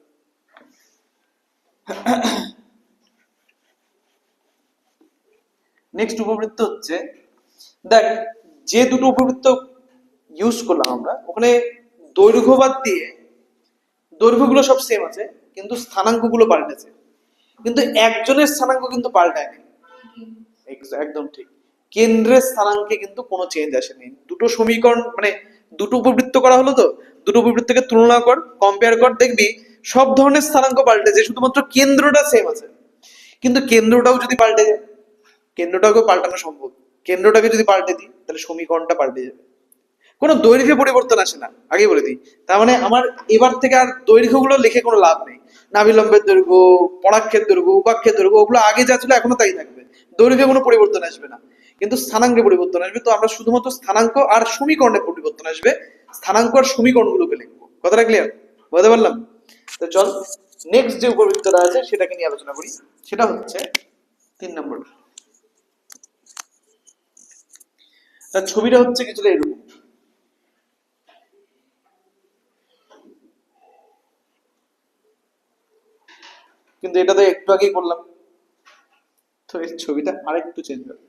নেক্সট উপবৃত্ত হচ্ছে, দেখ যে দুটো উপবৃত্ত ইউজ করলাম আমরা, ওখানে দৈর্ঘ্য বাদ দিয়ে দৈর্ঘ্যগুলো সব সেম আছে, কিন্তু স্থানাঙ্কগুলো পাল্টেছে, কিন্তু একজনের স্থানাঙ্ক কিন্তু পাল্টায়নি। একদম ঠিক, কেন্দ্রের স্থানাঙ্কে কিন্তু কোনো চেঞ্জ আসেনি। দুটো সমীকরণ মানে দুটো উপবৃত্ত করা হলো, তো দুটো উপবৃত্তকে তুলনা কর, কম্পেয়ার কর, দেখবি সব ধরনের স্থানাঙ্ক পাল্টেছে, শুধুমাত্র কেন্দ্রটা সেম আছে। কিন্তু কেন্দ্রটাও যদি পাল্টে যায়, কেন্দ্রটাকে পাল্টানো সম্ভব, কেন্দ্রটাকে যদি পাল্টে দিই তাহলে সমীকরণটা পাল্টে যাবে। কোনো দৈর্ঘ্যে পরিবর্তন আসে না, আগে বলে দিই। তার মানে আমার এবার থেকে আর দৈর্ঘ্যগুলো লিখে কোনো লাভ নেই। নাভিলম্বের দৈর্ঘ্য, পরাক্ষের দৈর্ঘ্য, উপাক্ষের দৈর্ঘ্য, ওগুলো আগে যা ছিল এখনো তাই থাকবে, দৈর্ঘ্যে কোনো পরিবর্তন আসবে না, কিন্তু স্থানাঙ্কে পরিবর্তন আসবে। তো আমরা শুধুমাত্র স্থানাঙ্ক আর সমীকরণে পরিবর্তন আসবে, স্থানাঙ্ক আর সমীকরণগুলোকে লিখবো। কথাটা ক্লিয়ার? বুঝতে পারলাম? তো চল নেক্সট যে উপবৃত্তটা আছে সেটাকে নিয়ে আলোচনা করি। সেটা হচ্ছে 3 নম্বর। তার ছবিটা হচ্ছে কিছুটা এরকম, কিন্তু এটা তো একটু আগেই করলাম, তো এর ছবিটা আরেকটু চেঞ্জ হবে।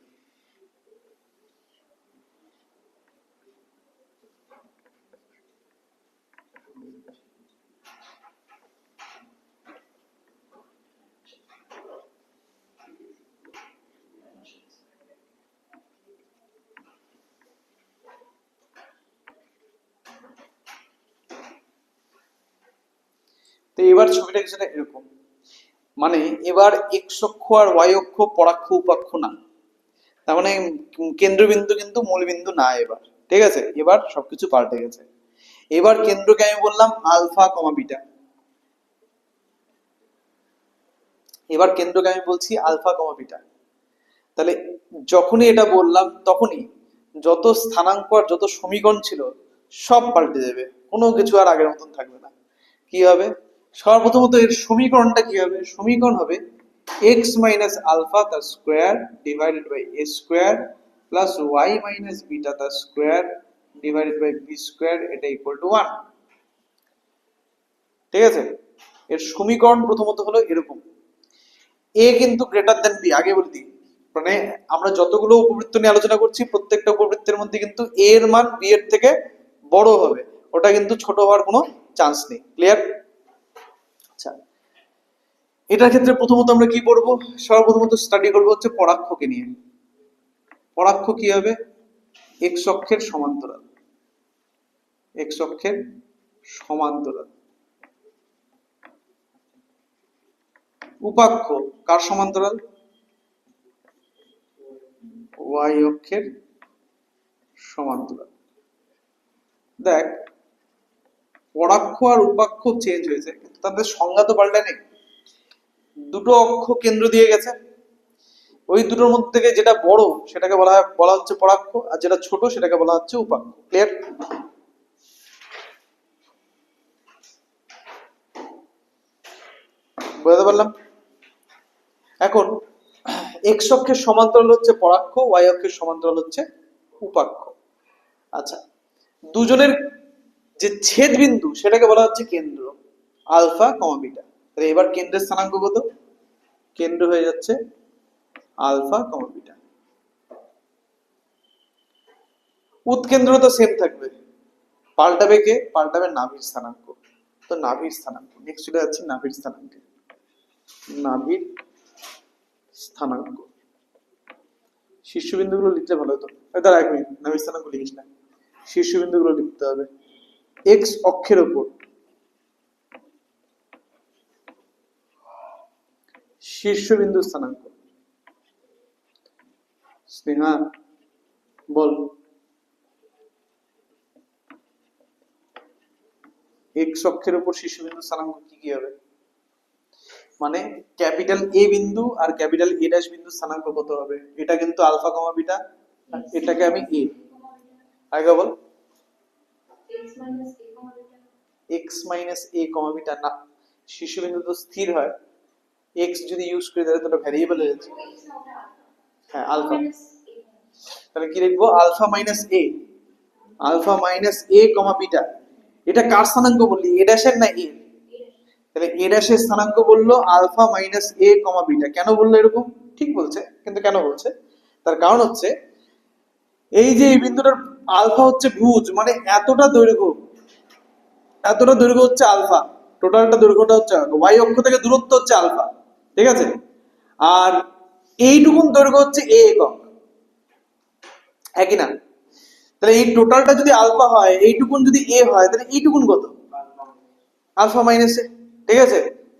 তো এবার ছবিটা কিছুটা এরকম, মানে এবার এক্স অক্ষ আর ওয়াই অক্ষ পরাক্ষ উপাক্ষ না, তার মানে কেন্দ্রবিন্দু কিন্তু মূলবিন্দু না এবার। ঠিক আছে? এবার সবকিছু পাল্টে গেছে। এবার কেন্দ্রকে আমি বললাম আলফা কমা বিটা, এবার কেন্দ্রকে আমি বলছি আলফা কমা বিটা। তাহলে যখনই এটা বললাম তখনই যত স্থানাঙ্ক আর যত সমীকরণ ছিল সব পাল্টে যাবে, কোনো কিছু আর আগের মতন থাকবে না। কি হবে? সর্বপ্রথমত এর সমীকরণটা কি হবে? সমীকরণ হবে x মাইনাস আলফা তার square divided by a square plus y minus beta তার square divided by b square, এটা ইকুয়াল টু 1। ঠিক আছে? এর সমীকরণ প্রথমত হলো এরকম, এ কিন্তু গ্রেটার দেন বি, আগে বলে দিই। মানে আমরা যতগুলো উপবৃত্ত নিয়ে আলোচনা করছি প্রত্যেকটা উপবৃত্তের মধ্যে কিন্তু এ এর মান বি এর থেকে বড় হবে, ওটা কিন্তু ছোট হওয়ার কোনো চান্স নেই। ক্লিয়ার? আচ্ছা, এটার ক্ষেত্রে প্রথমত আমরা কি করব? সর্বপ্রথমত স্টাডি করব হচ্ছে পরাক্ষকে নিয়ে। পরাক্ষ কি হবে? এক্স অক্ষের সমান্তরাল, এক্স অক্ষের সমান্তরাল। উপাক্ষ কার সমান্তরাল? ওয়াই অক্ষের সমান্তরাল। দেখ পরাক্ষ আর উপাক্ষ চেঞ্জ হয়েছে, কিন্তু তাদের সংজ্ঞা তো পাল্টায়নি। দুটো অক্ষ কেন্দ্র দিয়ে গেছে, ওই দুটোর মধ্যে থেকে যেটা বড় সেটাকে বলা হচ্ছে পরাক্ষ, আর যেটা ছোট সেটাকে বলা হচ্ছে উপাক্ষ। ক্লিয়ার? বুঝতে পারলাম? এখন এক্স অক্ষের সমান্তরাল হচ্ছে পরাক্ষ, ওয়াই অক্ষের সমান্তরাল হচ্ছে উপাক্ষ। আচ্ছা, দুজনের যে ছেদ বিন্দু সেটাকে বলা হচ্ছে কেন্দ্র, আলফা কমা বিটা। তাহলে এবার কেন্দ্রের স্থানাঙ্ক কত? কেন্দ্র হয়ে যাচ্ছে আলফা কমা বিটা। উৎকেন্দ্র তো সেম থাকবে, পাল্টাবে কে? পাল্টাবে নাভির স্থানাঙ্ক। তো নাভির স্থানাঙ্ক নেক্সট চলে যাচ্ছে নাভির স্থানাঙ্কে। নাভির স্থানাঙ্ক শীর্ষবিন্দুগুলো লিখলে ভালো হতো। তার 1 মিনিট, নাভির স্থানাঙ্ক লিখিস না, শীর্ষবিন্দুগুলো লিখতে হবে। এক্স অক্ষের উপর শীর্ষবিন্দু স্থানাঙ্ক, স্নেহা বল। এক্স অক্ষের উপর শীর্ষবিন্দু স্থানাঙ্ক কি কি হবে? মানে ক্যাপিটাল এ বিন্দু আর ক্যাপিটাল এ ড্যাশ বিন্দু স্থানাঙ্ক কত হবে? এটা কিন্তু আলফা কমা বিটা, এটাকে আমি এ আগে বল। X minus a comma beta না, শীর্ষবিন্দু তো স্থির হয়, এক্স যদি ইউজ করি তাহলে তো ওটা ভ্যারিয়েবল হয়ে যাচ্ছে। হ্যাঁ আলফা, তাহলে কি লিখবো? Alpha minus A, alpha minus a comma beta. এটা কার স্থানাঙ্ক বললি, এ ড্যাশের না এ? তাহলে এ ড্যাশের স্থানাঙ্ক বললো alpha minus a comma beta. কেন বললো এরকম? ঠিক বলছে, কিন্তু কেন বলছে? তার কারণ হচ্ছে এই যে এই বিন্দুটার আলফা হচ্ছে ভুজ, মানে এতটা দৈর্ঘ্য, এতটা দৈর্ঘ্য হচ্ছে আলফা, টোটালটা দৈর্ঘ্যটা হচ্ছে ওয়াই অক্ষ থেকে দূরত্ব হচ্ছে আলফা, ঠিক আছে? আর এইটুকুন দৈর্ঘ্য হচ্ছে এ একক, একই না? তাহলে এই টোটালটা যদি আলফা হয়, এইটুকুন যদি এ হয়, তাহলে এইটুকুন কত? আলফা মাইনাস এ, ঠিক আছে?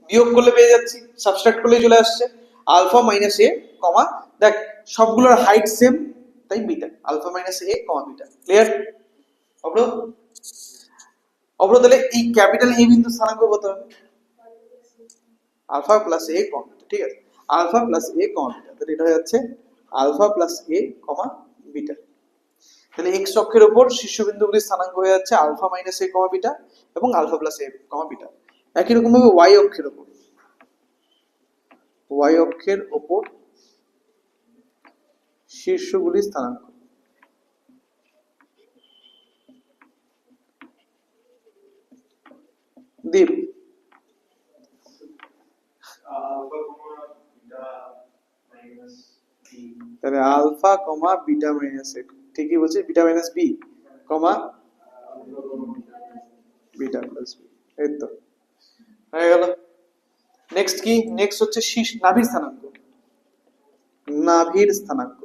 বিয়োগ করলে পেয়ে যাচ্ছি, সাবট্রাক্ট করলে চলে আসছে আলফা মাইনাস এ কমা, দেখ সবগুলোর হাইট সেম, তাই beta, alpha minus a comma beta. Clear? অব্র অব্র তাহলে এই ক্যাপিটাল এ বিন্দু স্থানাঙ্ক কত হবে? আলফা প্লাস এ কমা বিটা, ঠিক আছে? আলফা প্লাস এ কমা বিটা, তাহলে এটা হয়ে যাচ্ছে আলফা প্লাস এ কমা বিটা। তাহলে এক্স অক্ষের উপর শীর্ষবিন্দুগুলির স্থানাঙ্ক হয়ে যাচ্ছে alpha minus a comma beta এবং আলফা প্লাস এ কমা বিটা। একই রকম ভাবে ওয়াই অক্ষের উপর, ওয়াই অক্ষের উপর শীর্ষগুলির স্থানাঙ্ক, দীপ তাহলে alpha comma beta minus a, ঠিকই বলছি, beta minus b comma beta plus b, এই তো হয়ে গেল। নেক্সট কি? নেক্সট হচ্ছে শীর্ষ নাভির স্থানাঙ্ক, নাভির স্থানাঙ্ক।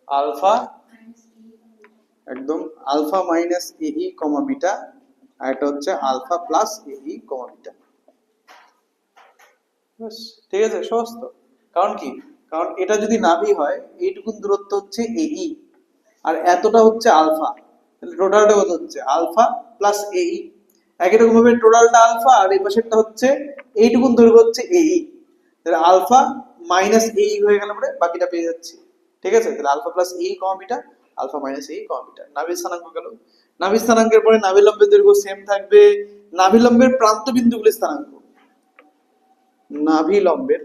আলফা একদম আলফা মাইনাস এই কমা বিটা, আর এটা হচ্ছে আলফা প্লাস এই কমা বিটা। ব্যাস, ঠিক আছে, সহজ তো। কারণ কি? কারণ এটা যদি নাভি হয়, এইটুকুন দূরত্ব হচ্ছে এই আর এতটা হচ্ছে আলফা, তাহলে টোটালটা কত হচ্ছে? আলফা প্লাস এই। একই রকম ভাবে টোটালটা আলফা আর এই পাশেরটা হচ্ছে এইটুকুন দৈর্ঘ্য হচ্ছে এই, তাহলে আলফা মাইনাস এই হয়ে গেল, পরে বাকিটা পেয়ে যাচ্ছি, ঠিক আছে? তাহলে আলফা প্লাস এই কমা বিটা, আলফা মাইনাস এই কমা বিটা। নাভির স্থানাঙ্ক গেল। নাভির স্থানাঙ্কের পরে নাভিলম্বের দৈর্ঘ্য সেম থাকবে, নাভিলম্বের প্রান্ত বিন্দুগুলির স্থানাঙ্ক, নাভিলম্বের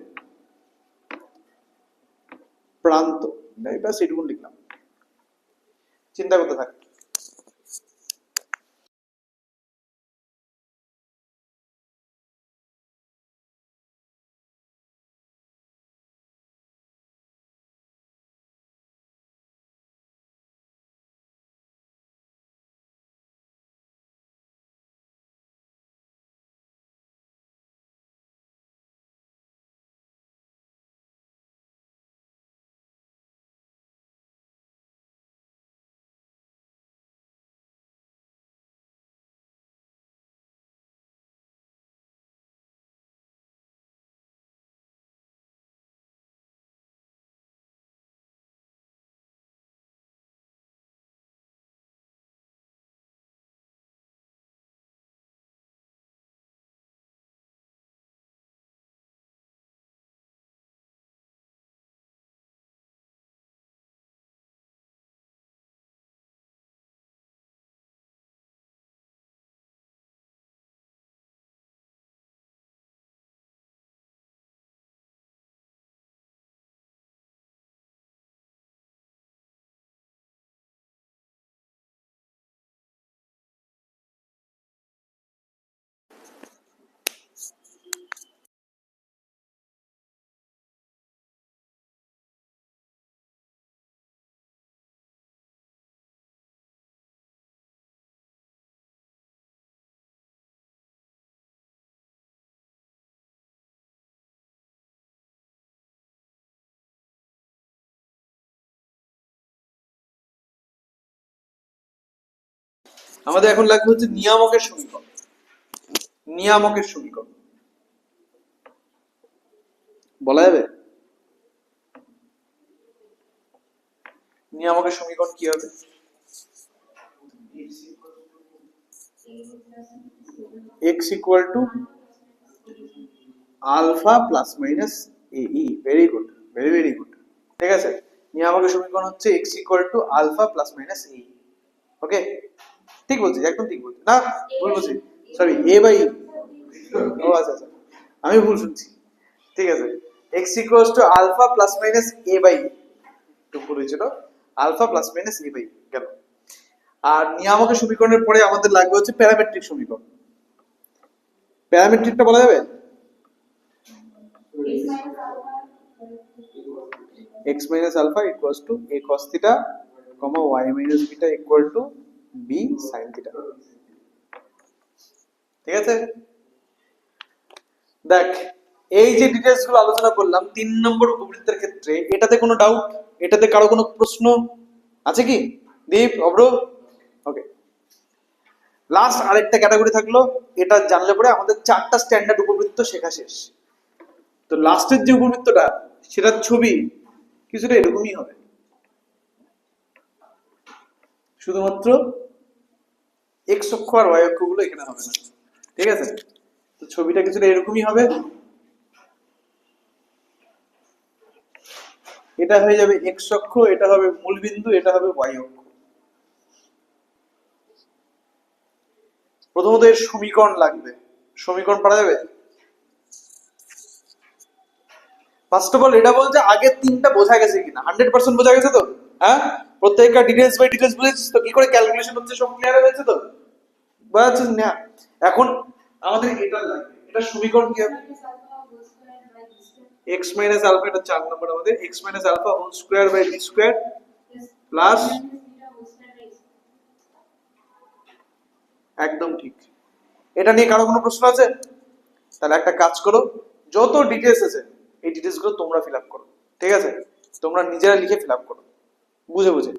প্রান্ত, ব্যাস এটুকুন লিখলাম, চিন্তা করতে থাক। আমাদের এখন লাগবে হচ্ছে নিয়ামকের সমীকরণ। নিয়ামকের সমীকরণ বলা যাবে? নিয়ামকের সমীকরণ কি হবে? x equal to alpha plus minus ae, very good, very very good, ঠিক আছে। নিয়ামকের সমীকরণ হচ্ছে x equal to alpha plus minus ae, ওকে? ঠিক বলছি, একদম ঠিক বলছি না? ভুল বলছি, সরি, a by e। ও আচ্ছা আচ্ছা, আমি ভুল শুনছি, ঠিক আছে। x equals to alpha plus minus a by e, একটু ভুল হয়েছিল, alpha plus minus a by e গেল। আর নিয়ামকের সমীকরণের পরে আমাদের লাগবে হচ্ছে প্যারামেট্রিক সমীকরণ। প্যারামেট্রিকটা বলা যাবে? x minus alpha equals to a cos theta, comma y minus beta equal to b sin theta, ঠিক আছে। দেখ, এই যে ডিটেইলস গুলো আলোচনা করলাম 3 নম্বর উপবৃত্তের ক্ষেত্রে, এটাতে কোনো ডাউট? এটাতে কারো কোনো প্রশ্ন আছে কি? দীপ, অব্র? ওকে, লাস্ট আরেকটা ক্যাটাগরি থাকলো, এটা জানলে পরে আমাদের 4টা স্ট্যান্ডার্ড উপবৃত্ত শেখা শেষ। তো লাস্টের যে উপবৃত্তটা, সেটার ছবি কিছুটা এরকমই হবে, শুধুমাত্র x অক্ষ আর y অক্ষ গুলো এখানে হবে না, ঠিক আছে। তো ছবিটা কিছুটা এরকমই হবে, এটা হয়ে যাবে x অক্ষ, এটা হবে মূল বিন্দু, এটা হবে y অক্ষ। প্রথমত এর সমীকরণ লাগবে, সমীকরণ পাওয়া যাবে? ফার্স্ট অফ অল এটা বলছে আগের 3টা বোঝা গেছে কিনা, 100% বোঝা গেছে তো? হ্যাঁ, প্রত্যেকটা ডিটেইলস বাই ডিটেইলস বুঝেছিস তো? কি করে ক্যালকুলেশন হচ্ছে সব ক্লিয়ার হয়েছে তো? বুঝছিস না? এখন আমাদের এটা লাগবে, এটা সমীকরণ কি হবে? x minus alpha, এটা 4 নম্বর আমাদের, x minus alpha whole square by b square plus, একদম ঠিক। এটা নিয়ে কারো কোনো প্রশ্ন আছে? তাহলে একটা কাজ করো, যত ডিটেইলস আছে এই ডিটেইলস গুলো তোমরা ফিল আপ করো, ঠিক আছে? তোমরা নিজেরা লিখে ফিল আপ করো, বুঝে বুঝে।